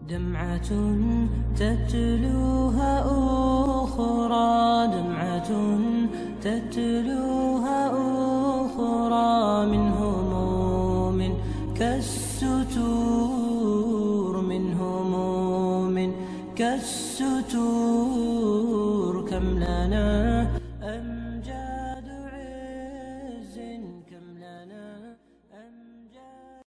دمعة تتلوها أخرى دمعة تتلوها أخرى من هموم كالستور من هموم كالستور كم لنا أمجاد عز كم لنا أمجاد.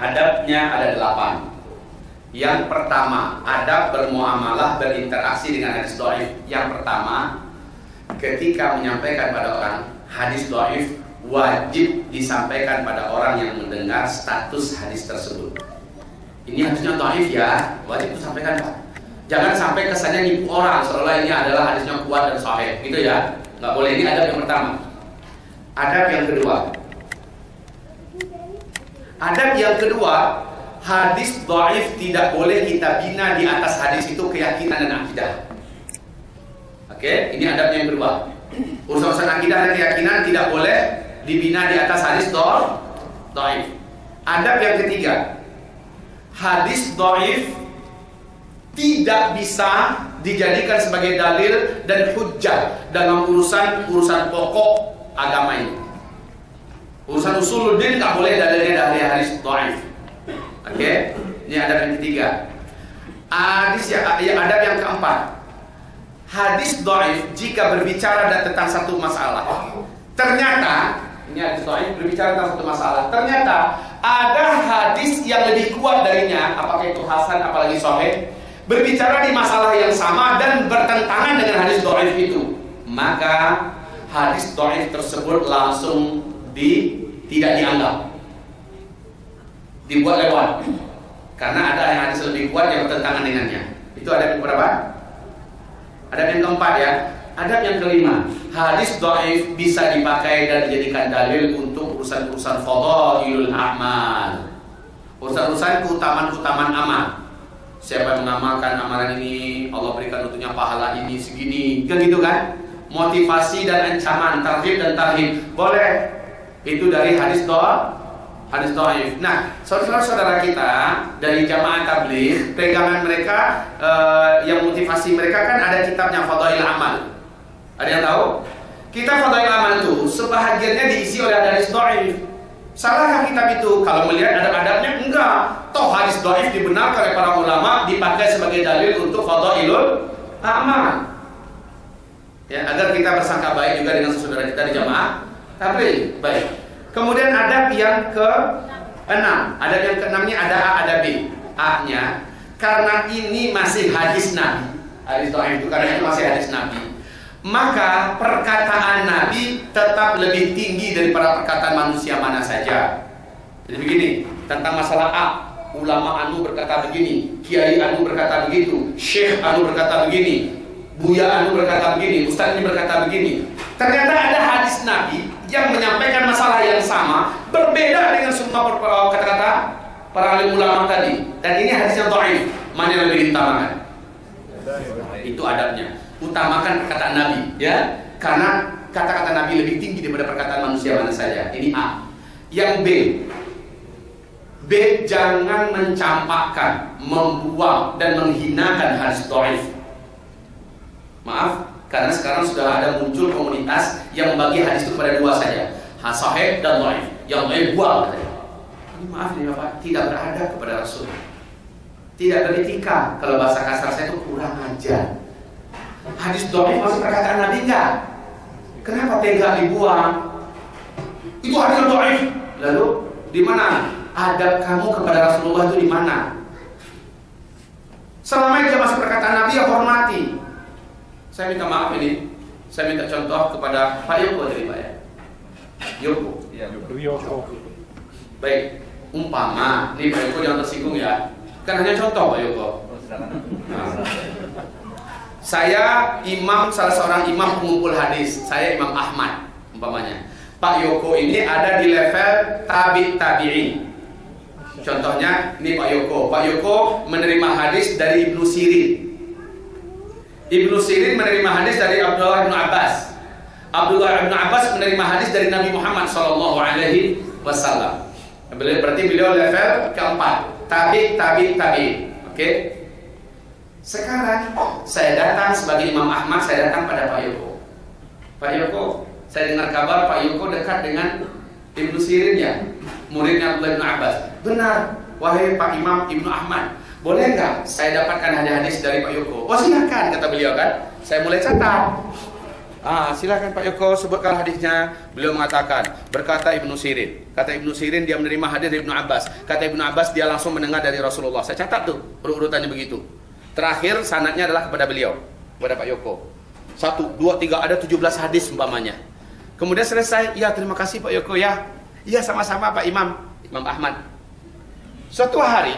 Adabnya ada 8. Yang pertama, adab bermuamalah, berinteraksi dengan hadis dhaif. Yang pertama, ketika menyampaikan pada orang hadis dhaif, wajib disampaikan pada orang yang mendengar status hadis tersebut. Ini hadisnya dhaif ya, wajib disampaikan Pak. Jangan sampai kesannya nipu orang seolah ini adalah hadisnya kuat dan sahih, gitu ya. Nggak boleh. Ini adab yang pertama. Adab yang kedua. Adab yang kedua, hadis dhaif tidak boleh kita bina di atas hadis itu keyakinan dan akidah. Oke, ini adabnya yang kedua. Urusan akidah dan keyakinan tidak boleh dibina di atas hadis dhaif. Adab yang ketiga, hadis dhaif tidak bisa dijadikan sebagai dalil dan hujjah dalam urusan pokok agama ini. Urusan usuluddin nggak boleh dalilnya dari hadis dhaif. Oke, ini adab yang ketiga. Adab yang keempat, hadis dhaif jika berbicara tentang satu masalah, ternyata ini hadis dhaif berbicara tentang satu masalah, ternyata ada hadis yang lebih kuat darinya, apakah itu hasan apalagi sahih, berbicara di masalah yang sama dan bertentangan dengan hadis dhaif itu, maka hadis dhaif tersebut langsung tidak dianggap, dibuat lewat, karena ada yang hadis lebih kuat yang bertentangan dengannya. Itu adab yang berapa? Adab yang keempat ya. Adab yang kelima, hadis dhaif bisa dipakai dan dijadikan dalil untuk urusan-urusan fadhailul a'mal, urusan-urusan keutamaan amal. Siapa yang mengamalkan amalan ini, Allah berikan untuknya pahala ini segini, kan gitu kan? Motivasi dan ancaman, targhib dan tarhib, boleh. Itu dari hadis dhaif. Nah, saudara-saudara kita dari jamaah tabligh, pegangan mereka yang motivasi mereka kan ada kitabnya Fadhail Amal. Ada yang tahu? Kitab Fadhail Amal itu sebahagiannya diisi oleh hadis dhaif. Salahkah kitab itu? Kalau melihat adab-adabnya, enggak. Toh hadis dhaif dibenarkan oleh para ulama dipakai sebagai dalil untuk Fadhailul Amal. Ya, agar kita bersangka baik juga dengan saudara kita di jamaah tabligh. Baik. Kemudian adab yang ke-6. Adab yang ke-6 ini ada A, ada B. A-nya, karena ini masih hadis Nabi. Hadis dhaif itu karena itu masih hadis Nabi, maka perkataan Nabi tetap lebih tinggi daripada perkataan manusia mana saja. Jadi begini, tentang masalah A, ulama anu berkata begini, kiai anu berkata begitu, syekh anu berkata begini, buya anu berkata begini, ustaz ini berkata begini. Ternyata ada hadis Nabi yang menyampaikan masalah yang sama, berbeda dengan semua kata-kata para alim ulama tadi. Dan ini hadis yang dhaif. Mana yang lebih diutamakan? Itu adabnya. Utamakan perkataan Nabi, ya, karena kata-kata Nabi lebih tinggi daripada perkataan manusia mana saja. Ini A. Yang B, jangan mencampakkan, membuang dan menghinakan hadis dhaif. Maaf, karena sekarang sudah ada muncul komunitas yang membagi hadis itu pada dua saja, sahih dan dhaif. Yang dhaif buang. Ini maaf nih Bapak, tidak beradab kepada Rasul, tidak beretika. Kalau bahasa kasar saya itu kurang ajar. Hadis dhaif masuk perkataan Nabi enggak? Kenapa tega dibuang? Itu hadis dhaif. Lalu di mana adab kamu kepada Rasulullah itu di mana? Selama dia masuk perkataan Nabi ya hormati. Saya minta maaf ini, saya minta contoh kepada Pak Yoko dari Pak ya. Yoko. Baik, umpama, nih Pak Yoko jangan tersinggung ya. Kan hanya contoh Pak Yoko. Nah. Saya salah seorang imam pengumpul hadis. Saya Imam Ahmad, umpamanya. Pak Yoko ini ada di level tabi'in. Contohnya, ini Pak Yoko. Pak Yoko menerima hadis dari Ibnu Sirin. Ibnu Sirin menerima hadis dari Abdullah bin Abbas. Abdullah bin Abbas menerima hadis dari Nabi Muhammad SAW. Berarti beliau level keempat, tabi. Oke. Sekarang saya datang sebagai Imam Ahmad, saya datang pada Pak Yoko. Pak Yoko, saya dengar kabar Pak Yoko dekat dengan Ibnu Sirin ya, muridnya Abdullah bin Abbas. Benar, wahai Pak Imam Ibnu Ahmad, boleh nggak saya dapatkan hadis dari Pak Yoko? Oh silakan, kata beliau kan. Saya mulai catat. Silakan Pak Yoko, sebutkan hadisnya. Beliau mengatakan, berkata Ibnu Sirin. Kata Ibnu Sirin dia menerima hadis dari Ibnu Abbas. Kata Ibnu Abbas dia langsung mendengar dari Rasulullah. Saya catat tuh urut-urutannya begitu. Terakhir sanadnya adalah kepada beliau, kepada Pak Yoko. 1, 2, 3 ada 17 hadis umpamanya. Kemudian selesai, ya terima kasih Pak Yoko ya. Iya sama-sama Pak Imam Ahmad. Suatu hari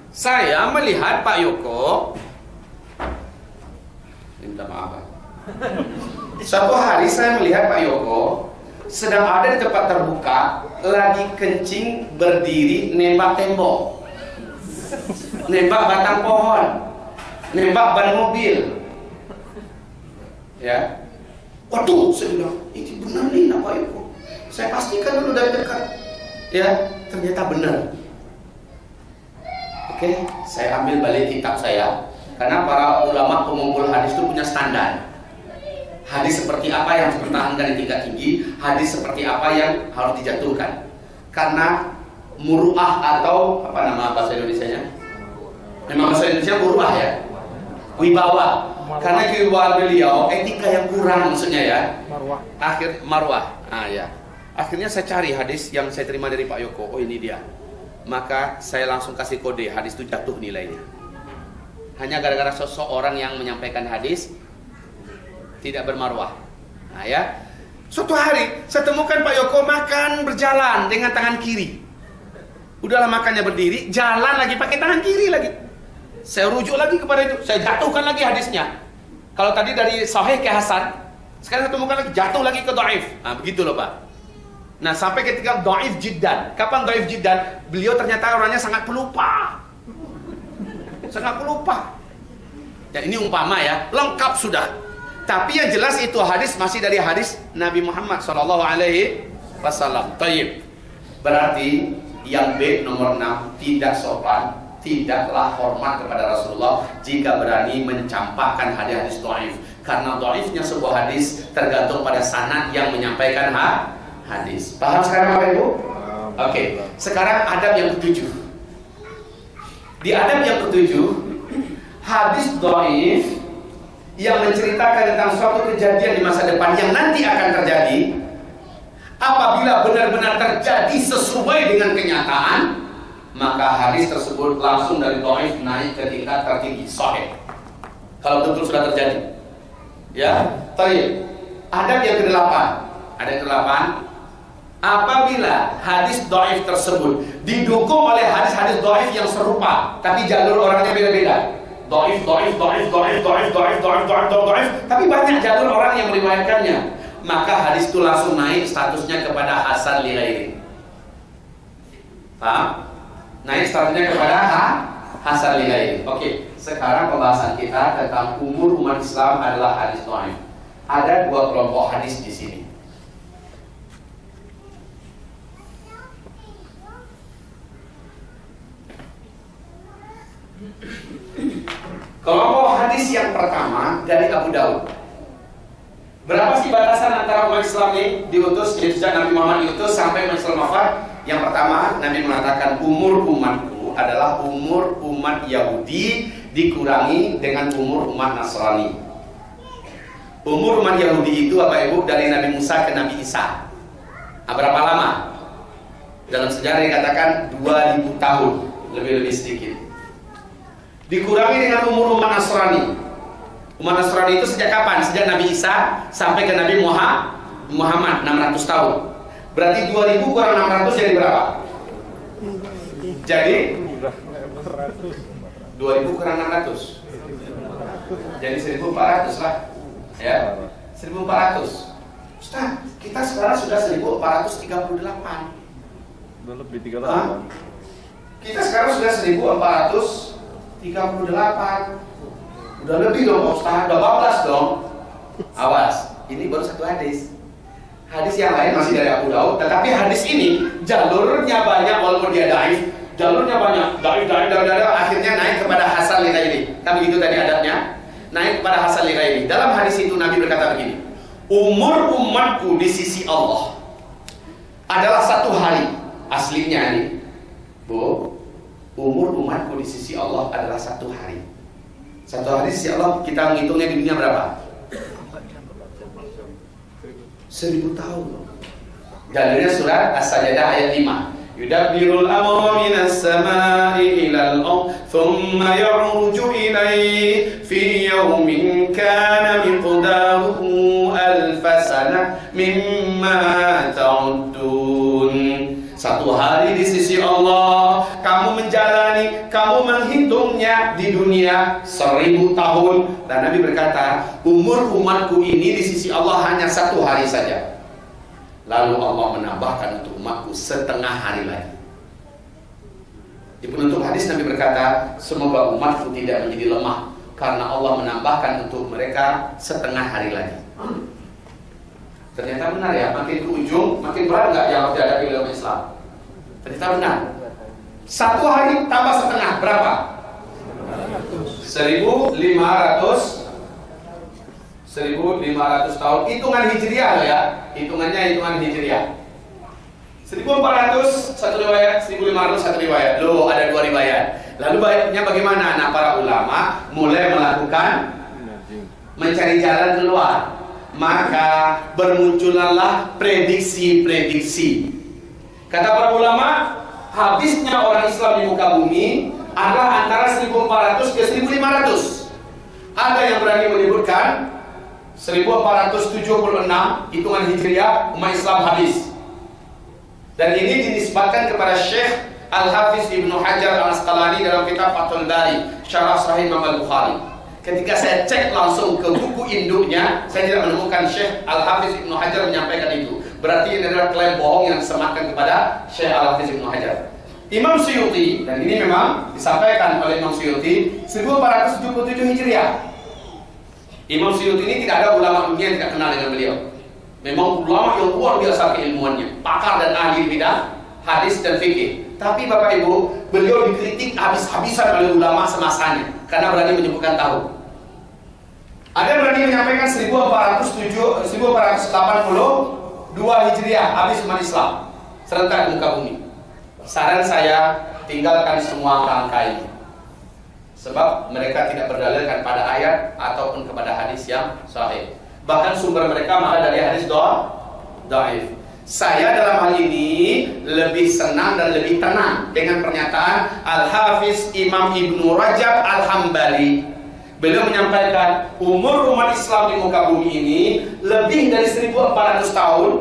saya melihat Pak Yoko. Minta maaf. Suatu hari saya melihat Pak Yoko sedang ada di tempat terbuka, lagi kencing berdiri nembak tembok, nembak batang pohon, nembak ban mobil. Ya. Waduh, saya bilang, ini benar nih Pak Yoko. Saya pastikan dulu dari dekat. Ya, ternyata benar. Oke, saya ambil balik kitab saya. Karena para ulama pengumpul hadis itu punya standar. Hadis seperti apa yang harus dipertahankan di tingkat tinggi, hadis seperti apa yang harus dijatuhkan. Karena muru'ah atau apa nama bahasa Indonesianya? Memang bahasa Indonesia muru'ah ya, wibawa. Karena kewibawaan beliau etika yang kurang maksudnya ya. Marwah. Ya. Akhirnya saya cari hadis yang saya terima dari Pak Yoko. Oh ini dia. Maka saya langsung kasih kode hadis itu jatuh nilainya. Hanya gara-gara seseorang yang menyampaikan hadis tidak bermarwah. Nah ya. Suatu hari saya temukan Pak Yoko makan berjalan dengan tangan kiri. Udahlah makannya berdiri, jalan lagi pakai tangan kiri lagi. Saya rujuk lagi kepada itu, saya jatuhkan lagi hadisnya. Kalau tadi dari sahih ke hasan, sekarang saya temukan lagi, jatuh lagi ke dhaif. Nah begitu loh Pak. Nah sampai ketika dhaif jiddan. Kapan dhaif jiddan? Beliau ternyata orangnya sangat pelupa. Ya ini umpama ya, lengkap sudah. Tapi yang jelas itu hadis masih dari hadis Nabi Muhammad SAW. Taib. Berarti yang B nomor 6 tidak sopan, tidaklah hormat kepada Rasulullah jika berani mencampakkan hadis-hadis dhaif. Karena dhaifnya sebuah hadis tergantung pada sanad yang menyampaikan hadis. Paham sekarang Bapak Ibu? Oke. Sekarang adab yang ketujuh. Di adab yang ketujuh, hadis dhaif yang menceritakan tentang suatu kejadian di masa depan yang nanti akan terjadi, apabila benar-benar terjadi sesuai dengan kenyataan, maka hadis tersebut langsung dari dhaif naik ke tingkat tertinggi sahih. Kalau betul sudah terjadi. Ya, baik. Adab yang ke-8. Ada yang ke-8. Apabila hadis dhaif tersebut didukung oleh hadis-hadis dhaif yang serupa, tapi jalur orangnya beda-beda. Dhaif, tapi banyak jalur orang yang meriwayatkannya, maka hadis itu langsung naik statusnya kepada hasan li ghairi. Paham? Naik statusnya kepada hasan li ghairi. Oke, sekarang pembahasan kita tentang umur umat Islam adalah hadis dhaif. Ada dua kelompok hadis di sini. Kelompok hadis yang pertama dari Abu Daud. Berapa sih batasan antara umat Islam ini diutus, sejak Nabi Muhammad diutus sampai umat Islam wafat? Yang pertama, Nabi mengatakan umur umatku adalah umur umat Yahudi dikurangi dengan umur umat Nasrani. Umur umat Yahudi itu Bapak Ibu dari Nabi Musa ke Nabi Isa. Berapa lama? Dalam sejarah dikatakan 2000 tahun, lebih sedikit. Dikurangi dengan umur umat Nasrani. Umat Nasrani itu sejak kapan? Sejak Nabi Isa sampai ke Nabi Muhammad 600 tahun. Berarti 2000 kurang 600 jadi berapa? Jadi 2000 kurang 600 jadi 1400 lah. Ya, 1400. Ustaz, kita sekarang sudah 1438. Udah lebih 38. Kita sekarang sudah 1438. Udah lebih dong Ustaz, udah 12 dong. Awas, ini baru satu hadis. Hadis yang lain masih dari Abu Daud, tetapi hadis ini jalurnya banyak walaupun dia daif, jalurnya banyak, daif, akhirnya naik kepada Hasan li ghairi. Kan begitu tadi adabnya, naik kepada Hasan li ghairi. Dalam hadis itu Nabi berkata begini, umur umatku di sisi Allah adalah 1 hari. Aslinya nih, Bu, umur umatku di sisi Allah adalah 1 hari. 1 hari di sisi Allah kita menghitungnya di dunia berapa? 1000 tahun. Dalilnya surat As-Sajdah ayat 5. Yudabbirul amra minas samai ilal ardh thumma ya'ruju ilayhi fi yawmin kana miqdaruhu alf sanah mimma ta'uddun. 1 hari di sisi Allah, kamu menjalani, kamu menghitungnya di dunia 1000 tahun. Dan Nabi berkata, umur umatku ini di sisi Allah hanya 1 hari saja. Lalu Allah menambahkan untuk umatku 1/2 hari lagi. Di penutup hadis Nabi berkata, semoga umatku tidak menjadi lemah karena Allah menambahkan untuk mereka 1/2 hari lagi. Ternyata benar ya, makin ke ujung makin berat nggak yang harus dihadapi oleh umat Islam. Ternyata benar. 1 hari tambah 1/2 berapa? 1500 tahun. Hitungan hijriah loh ya. Hitungannya hitungan hijriah. 1400 satu riwayat, 1500 satu riwayat. Loh, ada 2 riwayat. Lalu baiknya bagaimana? Nah, para ulama mulai melakukan mencari jalan keluar. Maka bermunculanlah prediksi-prediksi. Kata para ulama, habisnya orang Islam di muka bumi adalah antara 1400 ke 1500. Ada yang berani menyebutkan 1476 hitungan hijriah umat Islam habis. Dan ini dinisbatkan kepada Syekh Al-Hafiz Ibnu Hajar Al-Asqalani dalam kitab Fathul Bari, Syarah Sahih Imam Al-Bukhari. Ketika saya cek langsung ke buku induknya, saya tidak menemukan Syekh Al-Hafiz Ibnu Hajar menyampaikan itu. Berarti ini adalah klaim bohong yang disematkan kepada Syekh Al-Hafiz Ibnu Hajar. Imam Suyuti, dan ini memang disampaikan oleh Imam Suyuti, 1477 Hijriah. Imam Suyuti ini tidak ada ulama dunia yang tidak kenal dengan beliau. Memang ulama yang luar biasa keilmuannya, pakar dan ahli bidang hadis dan fikih. Tapi Bapak Ibu, beliau dikritik habis-habisan oleh ulama semasanya karena berani menyebutkan tahun. Ada yang berani menyampaikan 1482 Hijriah habis umat Islam serentak di muka bumi. Saran saya, tinggalkan semua angka ini. Sebab mereka tidak berdalilkan pada ayat ataupun kepada hadis yang sahih. Bahkan sumber mereka malah dari hadis dhaif. Saya dalam hal ini lebih senang dan lebih tenang dengan pernyataan Al-Hafiz Imam Ibnu Rajab Al-Hambali. Beliau menyampaikan umur umat Islam di muka bumi ini lebih dari 1400 tahun,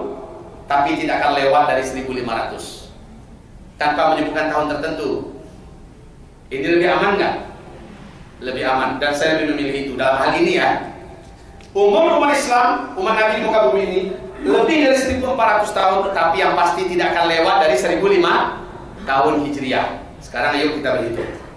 tapi tidak akan lewat dari 1500 tanpa menyebutkan tahun tertentu. Ini lebih aman nggak? Lebih aman, dan saya lebih memilih itu dalam hal ini ya. Umur umat Islam, umat Nabi di muka bumi ini lebih dari 1400 tahun, tetapi yang pasti tidak akan lewat dari 1005 tahun Hijriah. Sekarang ayo kita berhitung.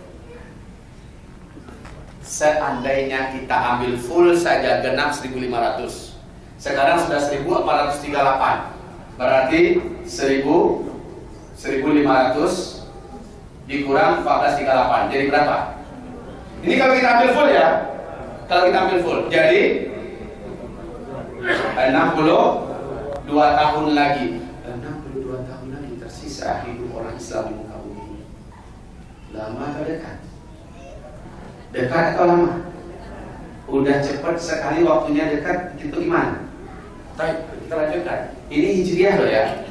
Seandainya kita ambil full saja genap 1500. Sekarang sudah 1438. Berarti 1500 dikurang 1438. Jadi berapa? Ini kalau kita ambil full ya. Kalau kita ambil full. Jadi 62 tahun lagi. 62 tahun lagi tersisa hidup orang Islam di muka bumi. Lama atau dekat? Dekat atau lama? Udah cepat sekali waktunya dekat, gitu gimana? Baik, kita lanjutkan. Ini Hijriah loh ya.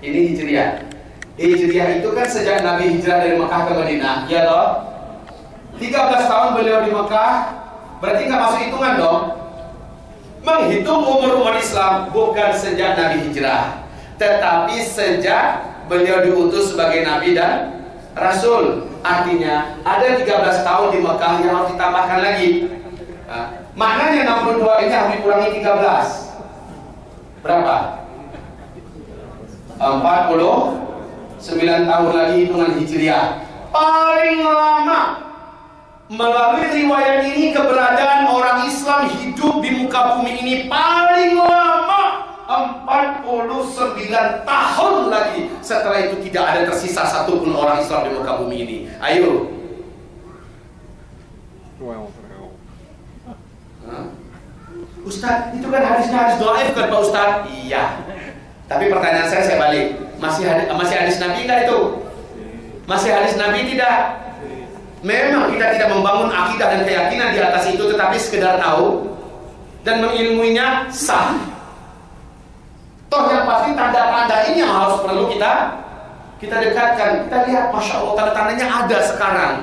Ini Hijriah. Hijriah itu kan sejak Nabi hijrah dari Mekah ke Madinah, ya loh. 13 tahun beliau di Mekah, berarti nggak masuk hitungan dong. Menghitung umur umat Islam bukan sejak Nabi hijrah, tetapi sejak beliau diutus sebagai Nabi dan Rasul. Artinya ada 13 tahun di Mekah yang harus ditambahkan lagi. Nah, maknanya 62 ini harus dikurangi 13. Berapa? 49 tahun lagi hitungan Hijriah. Paling lama Melalui riwayat ini keberadaan orang Islam hidup di muka bumi ini paling lama 49 tahun lagi. Setelah itu tidak ada tersisa satupun orang Islam di muka bumi ini. Ayo. Ustaz, itu kan hadisnya hadis dhaif kan Pak Ustaz? Iya. Tapi pertanyaan saya balik. Masih hadis Nabi kan itu? Masih hadis Nabi tidak? Memang kita tidak membangun akidah dan keyakinan di atas itu, tetapi sekedar tahu dan mengilmuinya sah. Toh yang pasti tanda-tanda ini yang harus perlu kita dekatkan. Kita lihat, Masya Allah, tanda-tandanya ada sekarang.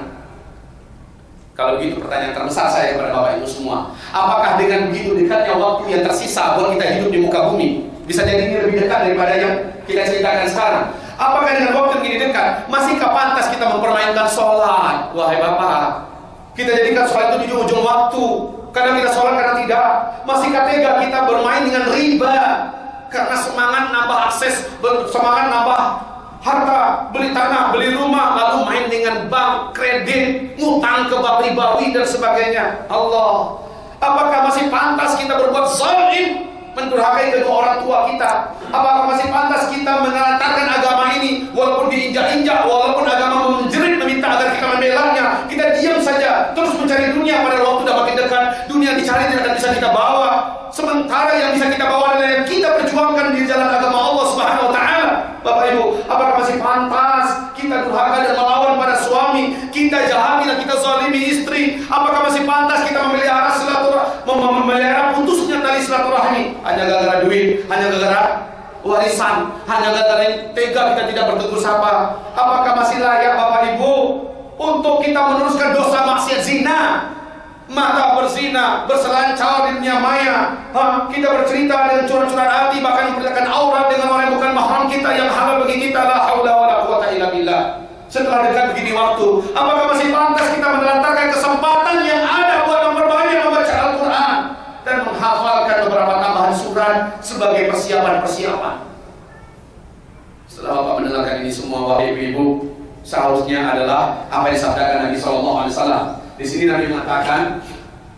Kalau begitu pertanyaan terbesar saya kepada Bapak Ibu semua, apakah dengan begitu dekatnya waktu yang tersisa buat kita hidup di muka bumi, bisa jadi ini lebih dekat daripada yang kita ceritakan sekarang? Apakah dengan waktu yang ini dekat, masihkah pantas kita mempermainkan sholat? Wahai Bapak, kita jadikan sholat itu di ujung waktu, karena kita sholat karena tidak. Masihkah tega kita bermain dengan riba, karena semangat nambah akses, semangat nambah harta, beli tanah, beli rumah, lalu main dengan bank, kredit, ngutang ke bank ribawi dan sebagainya. Allah, apakah masih pantas kita berbuat zalim, mendurhakai kedua orang tua kita? Apakah masih pantas kita menelantarkan agama ini walaupun diinjak-injak, walaupun agama menjerit meminta agar kita membelanya? Kita diam saja, terus mencari dunia, pada waktu sudah makin dekat dunia dicari tidak akan bisa kita bawa. Sementara yang bisa kita bawa adalah yang kita perjuangkan di jalan agama Allah Subhanahu wa taala. Bapak Ibu, apakah masih pantas kita durhaka dan melawan para suami, kita jahati dan kita zalimi istri? Apakah masih pantas kita memelihara memelihara putusnya tali silaturahmi hanya gara-gara duit, hanya gara-gara warisan, hanya gara-gara tega kita tidak bertegur sapa? Apakah masih layak Bapak Ibu untuk kita meneruskan dosa maksiat zina? Mata berzina, berselancar di dunia maya, kita bercerita dengan curhat-curhat hati, bahkan memperlihatkan aurat dengan orang yang bukan mahram kita, yang halal bagi kita. La haula wala quwata illa billah. Setelah dekat begini waktu, apakah masih pantas kita menelantarkan kesempatan yang ada buat memperbanyak membaca Al-Quran dan menghafalkan beberapa tambahan surat sebagai persiapan-persiapan? Setelah Bapak mendengarkan ini semua, wahai ibu-ibu, seharusnya adalah apa yang disabdakan Nabi SAW. Di sini Nabi mengatakan,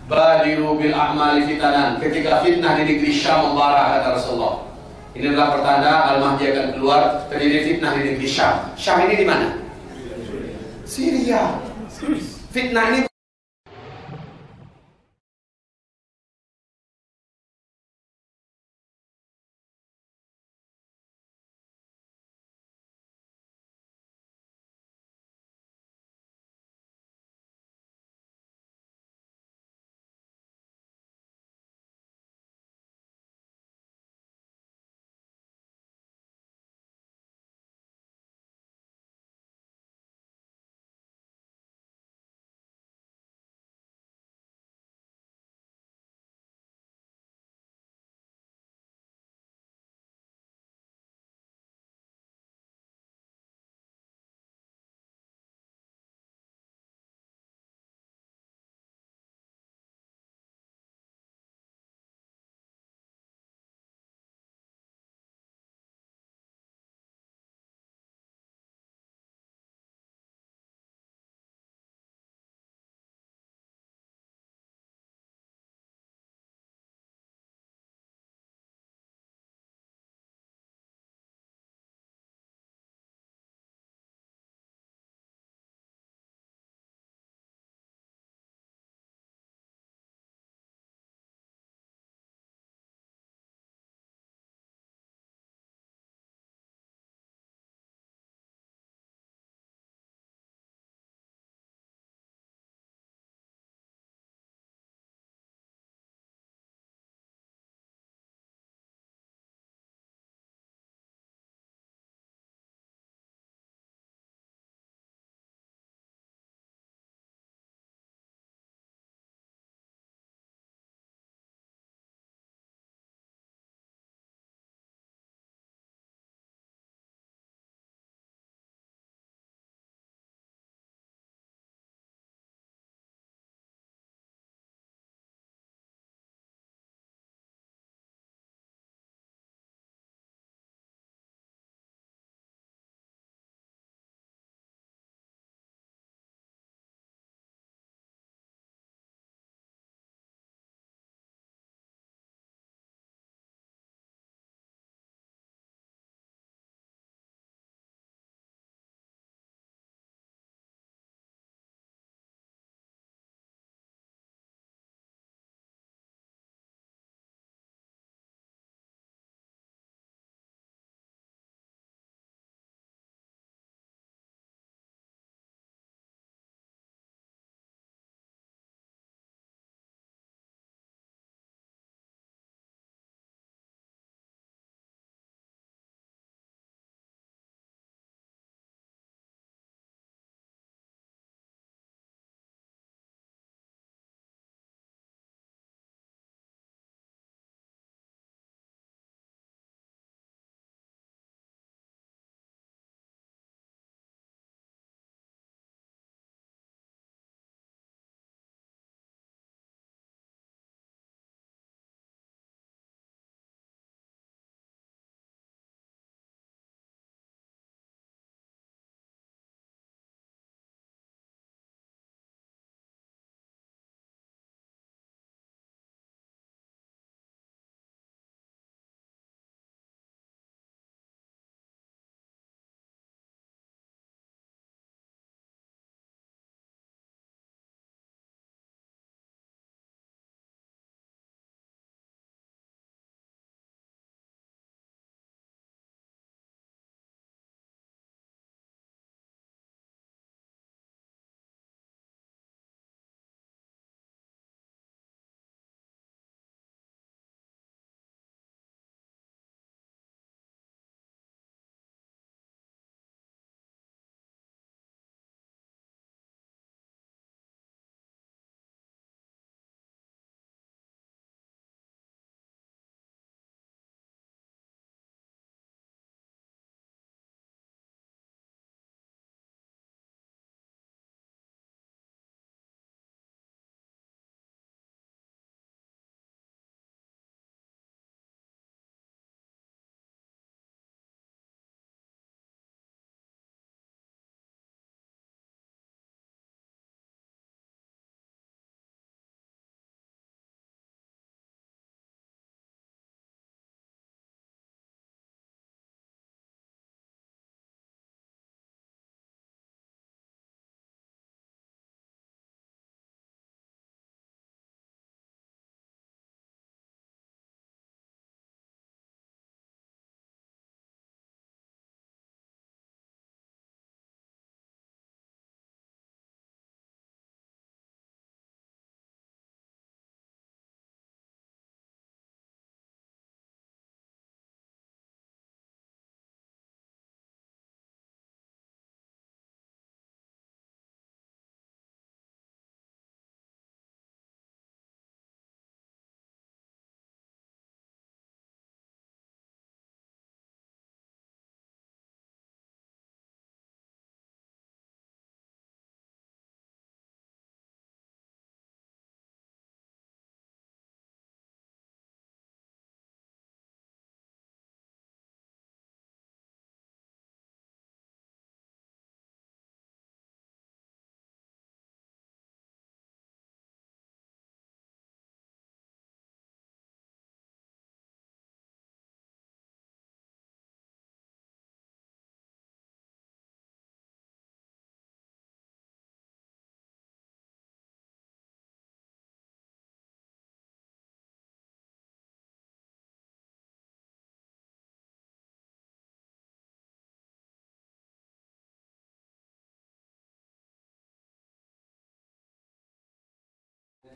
badiru bil a'mali fitanan. Ketika fitnah di negeri Syam membara, kata Rasulullah. Ini adalah pertanda Al-Mahdi akan keluar. Terjadi fitnah di negeri Syam. Syam ini di mana? Syria. Fitnah ini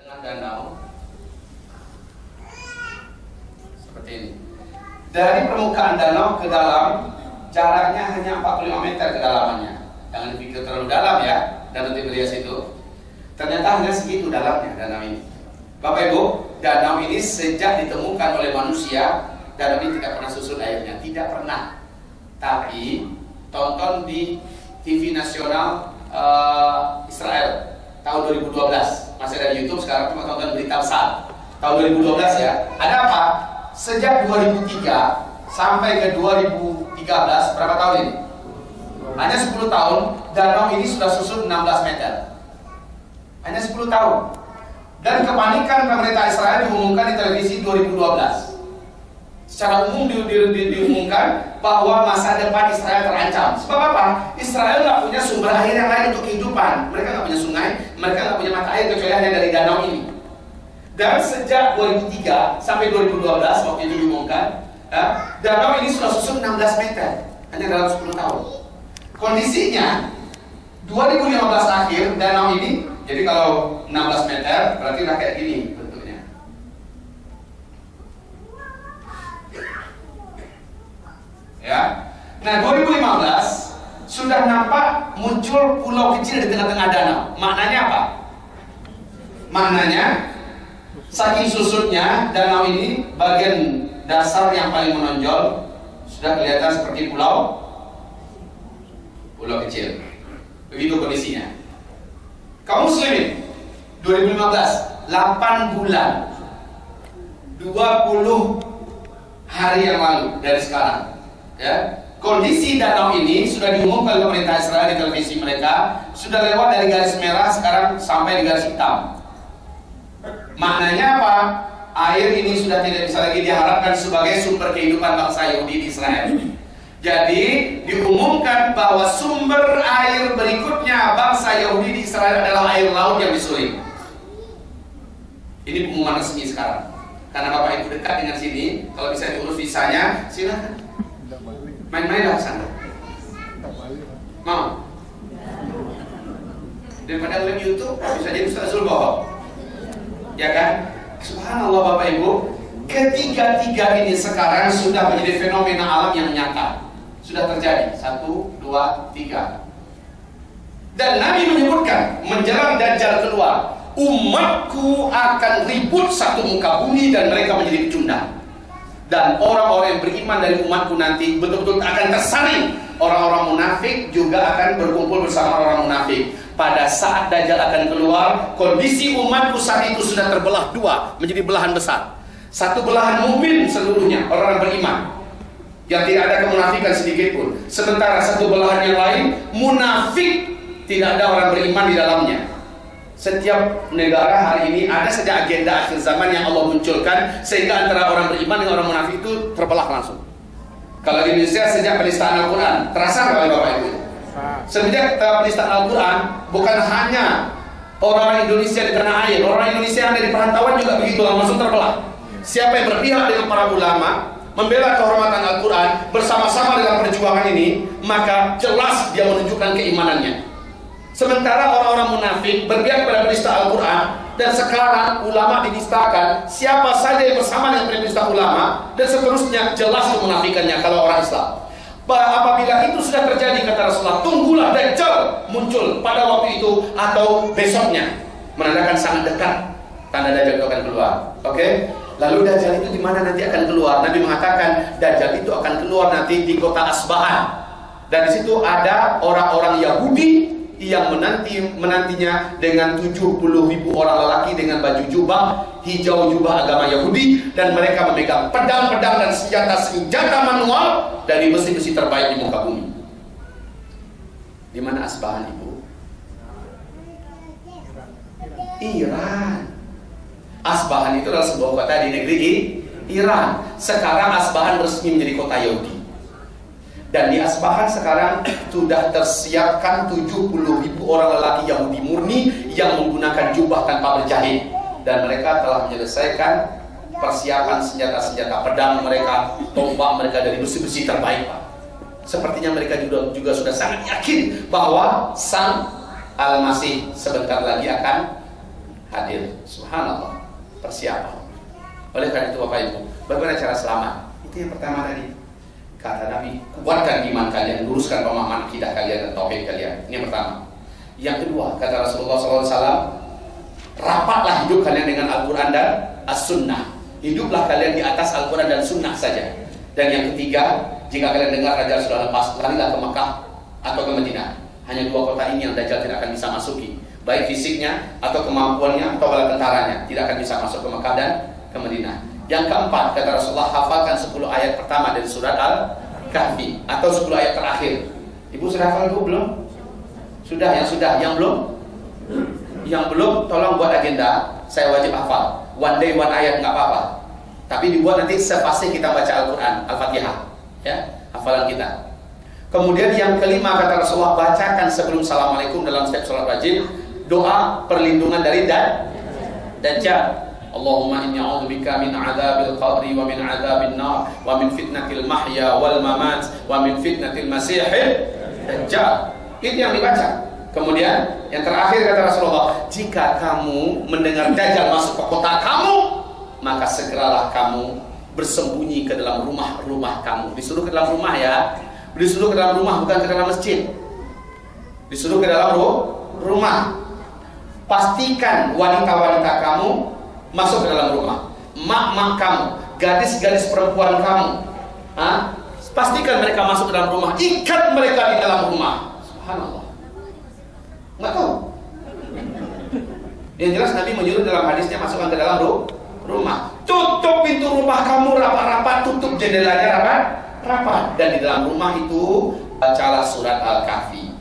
Tengah danau seperti ini. Dari permukaan danau ke dalam jaraknya hanya 45 meter kedalamannya. Jangan dipikir terlalu dalam ya, Danau Tiberias itu. Ternyata hanya segitu dalamnya danau ini. Bapak Ibu, danau ini sejak ditemukan oleh manusia, danau ini tidak pernah susut airnya, tidak pernah. Tapi tonton di TV nasional Israel tahun 2012, masih ada di YouTube sekarang, cuma tonton berita besar tahun 2012 ya. Ada apa? Sejak 2003 sampai ke 2013, berapa tahun ini? Hanya 10 tahun, danau ini sudah susut 16 meter. Hanya 10 tahun. Dan kepanikan pemerintah Israel diumumkan di televisi 2012. Secara umum diumumkan bahwa masa depan Israel terancam. Sebab apa? Israel nggak punya sumber air yang lain untuk kehidupan. Mereka nggak punya sungai, mereka nggak punya mata air kecuali hanya dari danau ini. Dan sejak 2003 sampai 2012 waktu itu diumumkan, danau ini sudah susut 16 meter hanya dalam 10 tahun. Kondisinya 2015 akhir danau ini, jadi kalau 16 meter berarti udah kayak gini bentuknya. Ya. Nah, 2015 sudah nampak muncul pulau kecil di tengah-tengah danau. Maknanya apa? Maknanya saking susutnya danau ini, bagian dasar yang paling menonjol sudah kelihatan seperti pulau kecil. Begitu kondisinya. Kaum muslimin 2015 8 bulan 20 hari yang lalu dari sekarang ya, kondisi danau ini sudah diumumkan oleh pemerintah Israel di televisi mereka, sudah lewat dari garis merah sekarang sampai di garis hitam. Maknanya apa? Air ini sudah tidak bisa lagi diharapkan sebagai sumber kehidupan bangsa Yahudi di Israel. Jadi diumumkan bahwa sumber air berikutnya bangsa Yahudi di Israel adalah air laut yang disuling. Ini pengumuman resmi sekarang. Karena Bapak Ibu dekat dengan sini, kalau bisa diurus visanya, silakan. Main-main lah sana. Mau? Daripada live YouTube, bisa jadi Ustaz Zulbohong. Ya kan? Subhanallah Bapak Ibu, ketiga-tiga ini sekarang sudah menjadi fenomena alam yang nyata. Sudah terjadi 1, 2, 3. Dan Nabi menyebutkan menjelang Dajjal keluar, umatku akan ribut satu muka bumi dan mereka menjadi pecundang. Dan orang-orang yang beriman dari umatku nanti betul-betul akan tersaring. Orang-orang munafik juga akan berkumpul bersama orang munafik. Pada saat Dajjal akan keluar, kondisi umatku saat itu sudah terbelah dua menjadi belahan besar. Satu belahan mukmin seluruhnya, orang beriman yang tidak ada kemunafikan sedikit pun. Sementara satu belahan yang lain munafik, tidak ada orang beriman di dalamnya. Setiap negara hari ini ada saja agenda akhir zaman yang Allah munculkan sehingga antara orang beriman dengan orang munafik itu terbelah langsung. Kalau di Indonesia sejak penistaan Al-Quran, terasa nggak oleh Bapak Ibu? Sejak penistaan Al-Quran, bukan hanya orang Indonesia di tanah air, orang Indonesia yang ada di perantauan juga begitu langsung terbelah. Siapa yang berpihak dengan para ulama, membela kehormatan Al-Quran bersama-sama dalam perjuangan ini, maka jelas dia menunjukkan keimanannya. Sementara orang-orang munafik berpihak pada penista Al-Quran, dan sekarang ulama dinistakan. Siapa saja yang bersama dengan penista ulama dan seterusnya, jelas kemunafikannya kalau orang Islam. Apabila itu sudah terjadi, kata Rasulullah, tunggulah Dajjal muncul pada waktu itu atau besoknya, menandakan sangat dekat tanda Dajjal itu akan keluar. Oke? Lalu Dajjal itu di mana nanti akan keluar? Nabi mengatakan Dajjal itu akan keluar nanti di kota Asbahan. Dan di situ ada orang-orang Yahudi yang menantinya dengan 70.000 orang lelaki dengan baju jubah hijau, jubah agama Yahudi, dan mereka memegang pedang-pedang dan senjata manual dari besi-besi terbaik di muka bumi. Di mana Asbahan, Ibu? Iran. Asbahan itu adalah sebuah kota di negeri Iran. Sekarang Asbahan resmi menjadi kota Yahudi. Dan di Asbahan sekarang sudah tersiapkan 70.000 orang lelaki Yahudi murni yang menggunakan jubah tanpa berjahit. Dan mereka telah menyelesaikan persiapan senjata-senjata pedang mereka, tombak mereka dari besi-besi terbaik, Pak. Sepertinya mereka juga sudah sangat yakin bahwa Sang Al-Masih sebentar lagi akan hadir. Subhanallah, persiapan. Oleh karena itu Bapak Ibu, bagaimana cara selamat? Itu yang pertama tadi. Kata Nabi, kuatkan iman kalian, luruskan pemahaman akidah kalian dan tauhid kalian. Ini yang pertama. Yang kedua, kata Rasulullah SAW, rapatlah hidup kalian dengan Al-Quran dan As-Sunnah. Hiduplah kalian di atas Al-Quran dan Sunnah saja. Dan yang ketiga, jika kalian dengar Dajjal sudah lepas, larilah ke Mekah atau ke Madinah. Hanya dua kota ini yang Dajjal tidak akan bisa masuki, baik fisiknya atau kemampuannya atau bala tentaranya tidak akan bisa masuk ke Mekah dan ke Madinah. Yang keempat, kata Rasulullah, hafalkan 10 ayat pertama dari surat Al-Kahfi atau 10 ayat terakhir. Ibu sudah hafal itu belum? Sudah, yang belum? Yang belum, tolong buat agenda. Saya wajib hafal. One day one ayat nggak apa-apa. Tapi dibuat nanti sepasih kita baca Al-Quran, Al-Fatihah, ya, hafalan kita. Kemudian yang kelima, kata Rasulullah, bacakan sebelum Assalamualaikum dalam setiap sholat wajib doa perlindungan dari Dajjal. Allahumma inni a'udzubika min 'adzabil qabri wa min 'adzabil nar wa min fitnatil mahya wal mamat wa min fitnatil masiihid dajjal. Itu yang dibaca. Kemudian yang terakhir kata Rasulullah, jika kamu mendengar Dajjal masuk ke kota kamu, maka segeralah kamu bersembunyi ke dalam rumah-rumah kamu. Disuruh ke dalam rumah, ya. Disuruh ke dalam rumah, bukan ke dalam masjid. Disuruh ke dalam rumah. Pastikan wanita-wanita kamu masuk ke dalam rumah, mak-mak kamu, gadis-gadis perempuan kamu, pastikan mereka masuk ke dalam rumah, ikat mereka di dalam rumah. Subhanallah, nggak tahu. Yang jelas Nabi menyuruh dalam hadisnya masukkan ke dalam rumah. Tutup pintu rumah kamu rapat-rapat, tutup jendelanya rapat, dan di dalam rumah itu bacalah surat Al-Kahfi.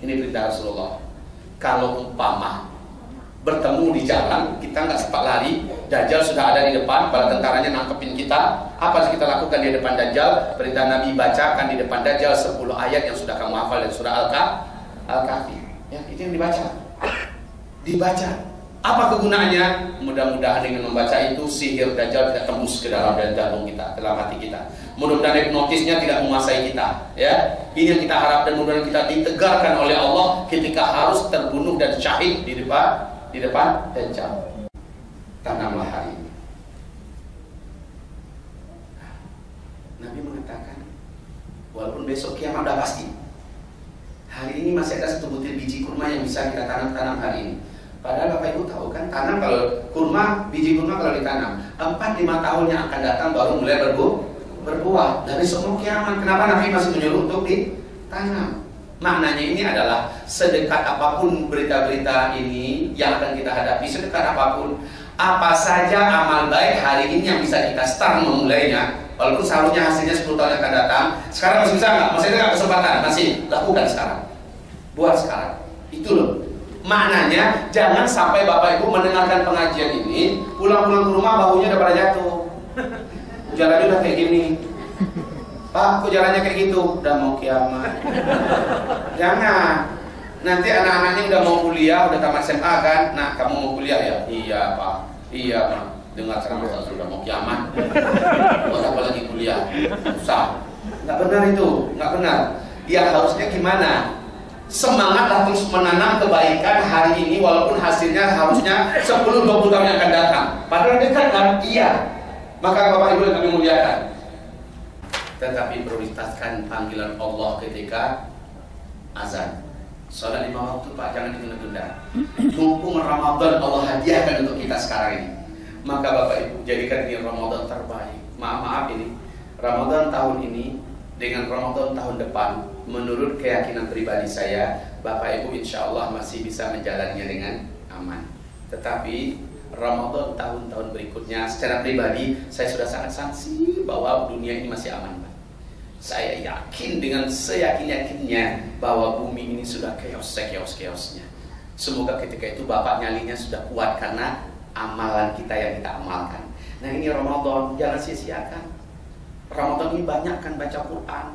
Ini perintah Rasulullah. Kalau umpama bertemu di jalan, kita nggak sempat lari, Dajjal sudah ada di depan, bala tentaranya nangkepin kita. Apa yang kita lakukan di depan Dajjal? Perintah Nabi, bacakan di depan Dajjal 10 ayat yang sudah kamu hafal dari surah Al-Kahfi. Ya, itu yang dibaca. Apa kegunaannya? Mudah-mudahan dengan membaca itu sihir Dajjal tidak tembus ke dalam jantung kita, dalam hati kita. Mudah-mudahan hipnotisnya tidak menguasai kita. Ya, ini yang kita harap, dan mudah-mudahan kita ditegarkan oleh Allah ketika harus terbunuh dan syahid di depan Dajjal. Tanamlah hari ini. Nabi mengatakan, walaupun besok kiamat sudah pasti, hari ini masih ada satu butir biji kurma yang bisa kita tanam hari ini. Padahal Bapak Ibu tahu kan, tanam kalau biji kurma kalau ditanam 4-5 tahun yang akan datang baru mulai berbuah. Dari semua kiamat, kenapa Nabi masih menyuruh untuk ditanam? Maknanya ini adalah sedekat apapun berita-berita ini yang akan kita hadapi, sedekat apapun, apa saja amal baik hari ini yang bisa kita start memulainya, walaupun seharusnya hasilnya 10 tahun yang akan datang. Sekarang masih bisa nggak? Masih ada kesempatan? Masih, lakukan sekarang. Buat sekarang. Itu loh. Maknanya jangan sampai Bapak Ibu mendengarkan pengajian ini, pulang-pulang ke rumah bahunya udah pada jatuh, jalannya udah kayak gini. Pak, kok jalannya kayak gitu? Udah mau kiamat. Jangan. Nanti anak-anaknya udah mau kuliah, udah tamat SMA kan? Nah, kamu mau kuliah ya? Iya Pak. Iya Pak. Dengar ceramah sudah mau kiamat. Buat apa lagi kuliah? Susah. Nggak benar itu. Nggak benar. Ya harusnya gimana? Semangatlah terus menanam kebaikan hari ini, walaupun hasilnya harusnya 10-20 tahun yang akan datang. Padahal dekat kan? Iya. Maka Bapak Ibu yang kami muliakan, tetapi prioritaskan panggilan Allah ketika azan. Salat 5 waktu Pak, jangan ditunda-tunda. Mumpung Ramadan Allah hadiahkan untuk kita sekarang ini, maka Bapak Ibu jadikan ini Ramadan terbaik. Maaf ini Ramadan tahun ini dengan Ramadan tahun depan, menurut keyakinan pribadi saya, Bapak Ibu insya Allah masih bisa menjalannya dengan aman. Tetapi Ramadan tahun-tahun berikutnya, secara pribadi saya sudah sangat saksi bahwa dunia ini masih aman, Pak. Saya yakin dengan seyakin-yakinnya bahwa bumi ini sudah chaos-chaosnya. Semoga ketika itu Bapak nyalinya sudah kuat karena amalan kita yang kita amalkan. Nah ini Ramadan, jangan sia-siakan. Ramadan ini banyak kan baca Quran.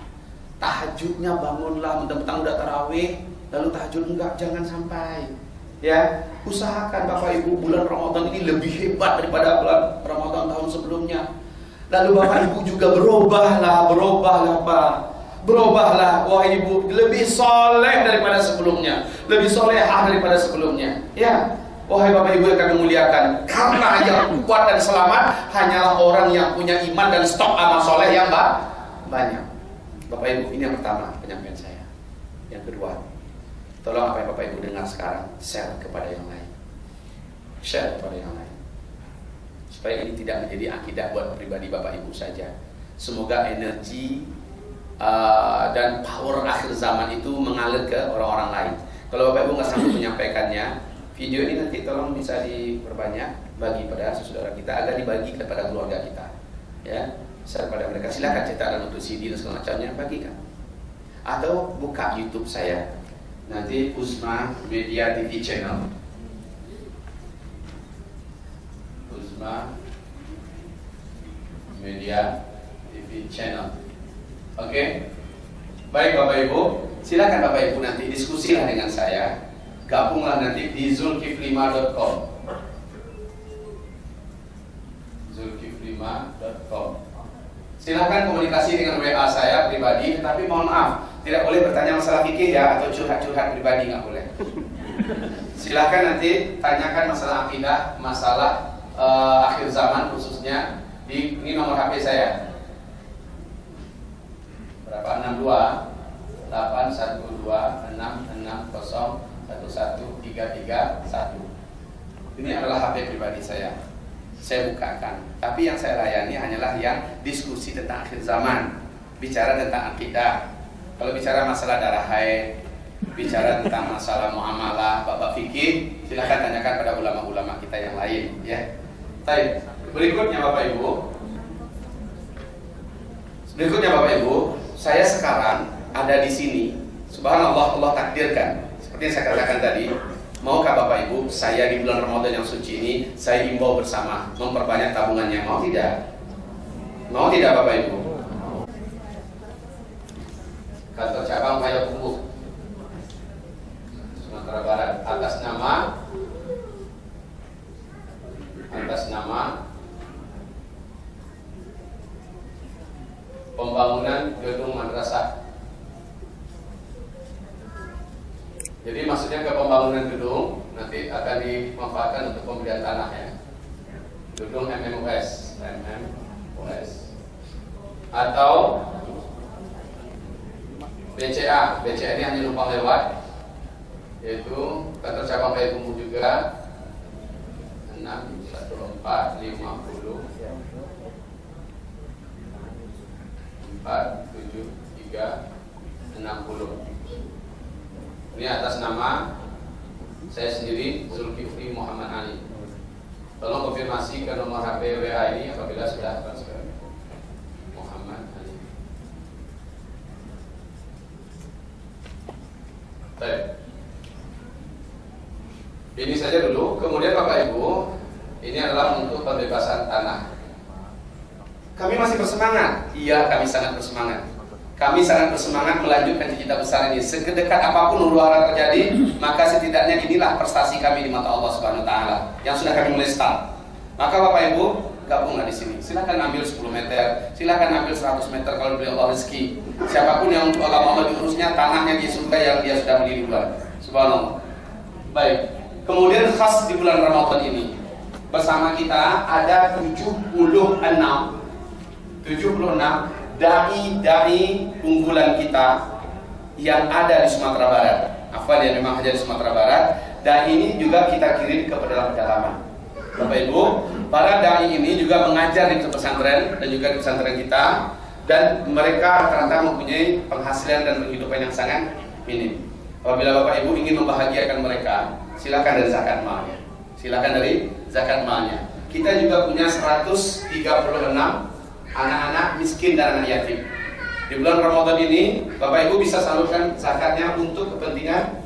Tahajudnya bangunlah, mentang-mentang udah tarawih, lalu tahajud enggak, jangan sampai. Ya, usahakan Bapak Ibu bulan Ramadan ini lebih hebat daripada bulan Ramadan tahun sebelumnya. Lalu Bapak Ibu juga berubahlah Pak. Berubahlah wahai Ibu, lebih soleh daripada sebelumnya, lebih solehah daripada sebelumnya. Ya, Wahai Bapak Ibu yang kami muliakan, karena yang kuat dan selamat hanyalah orang yang punya iman dan stok amal soleh yang banyak. Bapak Ibu, ini yang pertama penyampaian saya. Yang kedua, tolong apa yang Bapak Ibu dengar sekarang, share kepada yang lain. Share kepada yang lain. Supaya ini tidak menjadi akidah buat pribadi Bapak Ibu saja. Semoga energi dan power akhir zaman itu mengalir ke orang-orang lain. Kalau Bapak Ibu nggak sanggup menyampaikannya, video ini nanti tolong bisa diperbanyak bagi pada saudara kita agar dibagi kepada keluarga kita, ya, share pada mereka. Silakan cetak dalam bentuk CD dan segala macamnya, bagikan. Atau buka YouTube saya, nanti Uzma Media TV Channel, Uzma Media TV Channel. Oke, baik Bapak Ibu, silakan Bapak Ibu nanti diskusilah dengan saya. Gabunglah nanti di zulkiflima.com, zulkiflima.com. Silakan komunikasi dengan WA saya pribadi, tapi mohon maaf, tidak boleh bertanya masalah fikih ya, atau curhat-curhat pribadi, nggak boleh. Silakan nanti tanyakan masalah akidah, masalah akhir zaman khususnya ini nomor HP saya. Berapa? 62 812 660 11331. Ini adalah HP pribadi saya. Saya bukakan. Tapi yang saya layani hanyalah yang diskusi tentang akhir zaman, bicara tentang akidah. Kalau bicara masalah darah haid, bicara tentang masalah muamalah, bab fikih, silahkan tanyakan pada ulama-ulama kita yang lain, ya. Baik. Berikutnya Bapak Ibu. Saya sekarang ada di sini. Subhanallah, Allah takdirkan. Seperti yang saya katakan tadi, maukah Bapak Ibu saya di bulan Ramadan yang suci ini saya imbau bersama memperbanyak tabungannya? Mau tidak? Mau tidak Bapak Ibu? Kantor cabang Payakumbuh Sumatera Barat atas nama pembangunan gedung madrasah. Jadi maksudnya ke pembangunan gedung nanti akan dimanfaatkan untuk pembelian tanah, ya. Gedung MMUS atau BCA. BCA ini hanya numpang lewat, yaitu kantor cabang Payakumbuh juga 61450 47360. Ini atas nama saya sendiri, Zulkifli Muhammad Ali. Tolong konfirmasi ke nomor HP WA ini apabila sudah transfer. Muhammad Ali. Baik. Ini saja dulu. Kemudian Bapak Ibu, ini adalah untuk pembebasan tanah. Kami masih bersemangat. Iya, kami sangat bersemangat. Kami sangat bersemangat melanjutkan cita-cita besar ini. Sedekat apapun huru-hara terjadi, maka setidaknya inilah prestasi kami di mata Allah Subhanahu wa taala yang sudah kami mulai start. Maka Bapak Ibu, gabunglah di sini. Silakan ambil 10 meter, silakan ambil 100 meter kalau beliau Allah rezeki. Siapapun yang untuk agama Allah diurusnya, tanahnya di surga yang dia sudah beli duluan. Subhanallah. Baik. Kemudian khas di bulan Ramadan ini, bersama kita ada 76 dai unggulan kita yang ada di Sumatera Barat. Afwan ya, memang hanya di Sumatera Barat. Dai ini juga kita kirim ke pedalaman. Bapak Ibu, para dai ini juga mengajar di pesantren dan juga di pesantren kita, dan mereka rata-rata mempunyai penghasilan dan penghidupan yang sangat minim. Apabila Bapak Ibu ingin membahagiakan mereka, silakan dari zakat malnya. Silakan dari zakat malnya. Kita juga punya 136 anak-anak miskin dan anak yatim. Di bulan Ramadan ini, Bapak Ibu bisa salurkan zakatnya untuk kepentingan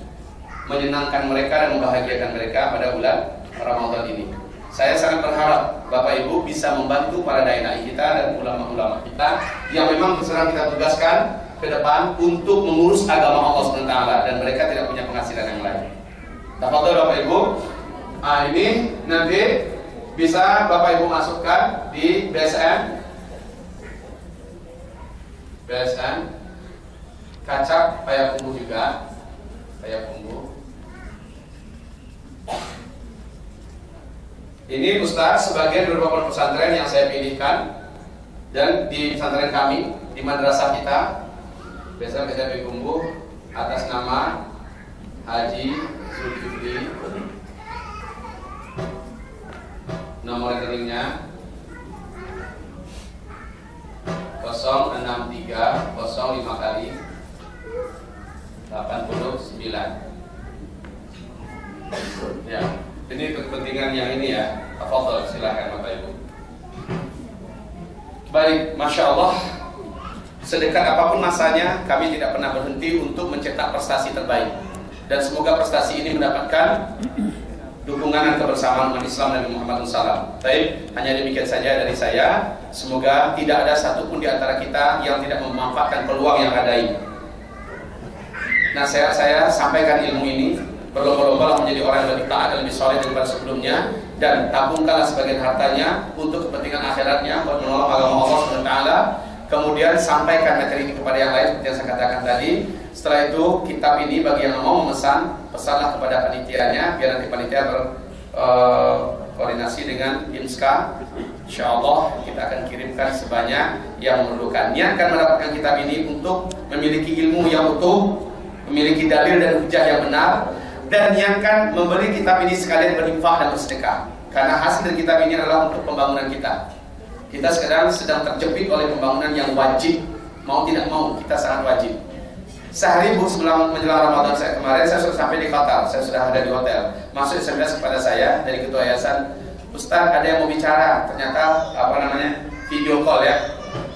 menyenangkan mereka dan membahagiakan mereka pada bulan Ramadan ini. Saya sangat berharap Bapak Ibu bisa membantu para dai-dai kita dan ulama-ulama kita yang memang sedang kita tugaskan ke depan untuk mengurus agama Allah SWT, dan mereka tidak punya penghasilan yang lain. Tafadhol Bapak Ibu. Ini nanti bisa Bapak Ibu masukkan di BSN Kacak Payakumbuh juga, Payakumbuh. Ini Ustaz sebagai beberapa pesantren yang saya pilihkan, dan di pesantren kami, di madrasah kita, biasa kita berkumpul atas nama Haji Zulkifli. Nomor rekeningnya 063 05 kali 89. Ya, ini kepentingan yang ini ya. Tafadhol, silakan Bapak Ibu. Baik, Masya Allah. Sedekat apapun masanya, kami tidak pernah berhenti untuk mencetak prestasi terbaik. Dan semoga prestasi ini mendapatkan dukungan dan kebersamaan umat Islam Nabi Muhammad SAW. Baik, hanya demikian saja dari saya. Semoga tidak ada satupun di antara kita yang tidak memanfaatkan peluang yang ada ini. Nasihat saya sampaikan ilmu ini, berlomba-lombalah menjadi orang yang lebih taat dan lebih soleh daripada sebelumnya, dan tabungkanlah sebagian hartanya untuk kepentingan akhiratnya, buat menolong agama Allah SWT. Kemudian sampaikan materi ini kepada yang lain seperti yang saya katakan tadi. Setelah itu kitab ini bagi yang mau memesan, pesanlah kepada panitianya, biar nanti panitia berkoordinasi dengan IMSKA. Insya Allah kita akan kirimkan sebanyak yang memerlukan. Niatkan mendapatkan kitab ini untuk memiliki ilmu yang utuh, memiliki dalil dan hujah yang benar, dan niatkan membeli kitab ini sekalian berinfak dan bersedekah. Karena hasil dari kitab ini adalah untuk pembangunan kita. Kita sekarang sedang terjepit oleh pembangunan yang wajib, mau tidak mau kita sangat wajib. Sehari menjelang Ramadan saya kemarin, saya sudah sampai di Qatar, saya sudah ada di hotel. Masuk SMS kepada saya dari ketua yayasan, Ustaz ada yang mau bicara. Ternyata video call ya,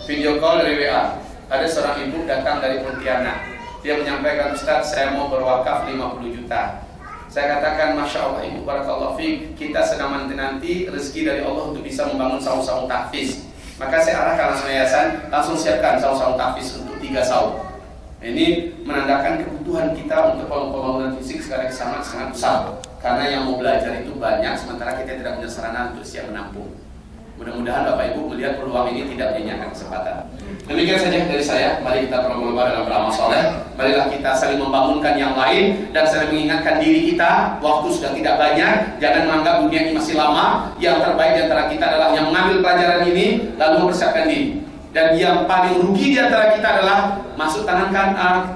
video call dari WA. Ada seorang ibu datang dari Pontianak. Dia menyampaikan, Ustaz saya mau berwakaf 50 juta. Saya katakan, Masya Allah Ibu, Barakallahu Fik, kita sedang menanti rezeki dari Allah untuk bisa membangun saung-saung tahfiz. Maka saya arahkan langsung yayasan, langsung siapkan saung-saung tahfiz untuk 3 saung. Ini menandakan kebutuhan kita untuk pembangunan fisik sekarang sangat besar. Karena yang mau belajar itu banyak, sementara kita tidak punya sarana untuk siap menampung. Mudah-mudahan Bapak Ibu melihat peluang ini tidak menyanyiakan kesempatan. Demikian saja dari saya. Mari kita berlomba dalam beramal soleh. Marilah kita saling membangunkan yang lain dan saling mengingatkan diri kita. Waktu sudah tidak banyak. Jangan menganggap dunia ini masih lama. Yang terbaik di antara kita adalah yang mengambil pelajaran ini lalu mempersiapkan diri. Dan yang paling rugi di antara kita adalah masuk tangan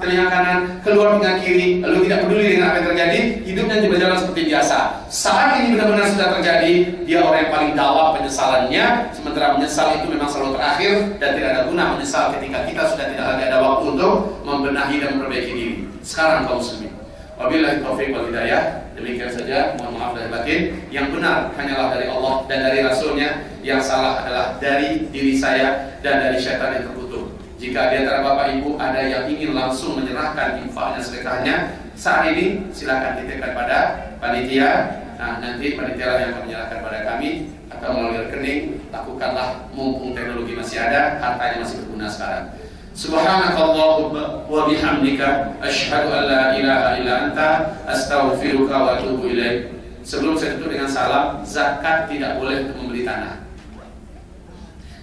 telinga kanan, keluar telinga kiri, lalu tidak peduli dengan apa yang terjadi, hidupnya berjalan seperti biasa. Saat ini benar-benar sudah terjadi, dia orang yang paling dalam penyesalannya, sementara menyesal itu memang selalu terakhir dan tidak ada guna menyesal ketika kita sudah tidak lagi ada waktu untuk membenahi dan memperbaiki diri. Sekarang kaum muslimin. Wabillahi taufiq wal hidayah. Demikian saja, mohon maaf dari batin. Yang benar hanyalah dari Allah dan dari Rasulnya. Yang salah adalah dari diri saya dan dari syaitan yang terkutuk. Jika di antara Bapak Ibu ada yang ingin langsung menyerahkan infaknya sedekahnya saat ini, silakan titipkan pada panitia. Nah, nanti panitia yang akan menyerahkan pada kami atau melalui rekening. Lakukanlah mumpung teknologi masih ada, hartanya masih berguna sekarang. Subhanakallahumma wa bihamdika asyhadu an la ilaha illa anta astaghfiruka wa atubu ilaik. Sebelum saya tutup dengan salam, zakat tidak boleh untuk membeli tanah.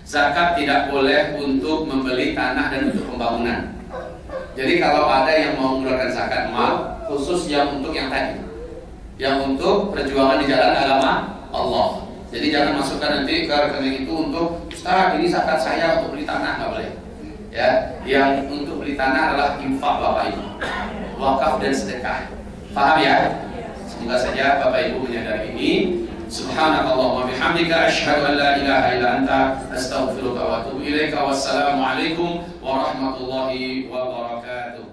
Zakat tidak boleh untuk membeli tanah dan untuk pembangunan. Jadi kalau ada yang mau mengeluarkan zakat mal, khusus yang untuk yang tadi, yang untuk perjuangan di jalan agama Allah. Jadi jangan masukkan nanti ke rekening itu untuk, Ustaz ini zakat saya untuk beli tanah, nggak boleh. Ya, yang untuk beli tanah adalah infak Bapak Ibu, wakaf dan sedekah. Paham ya? Semoga saja Bapak Ibu menyadari ini. Subhanakallahumma bihamdika asyhadu an la ilaha illa anta astaghfiruka wa atubu ilaika. Wassalamualaikum warahmatullahi wabarakatuh.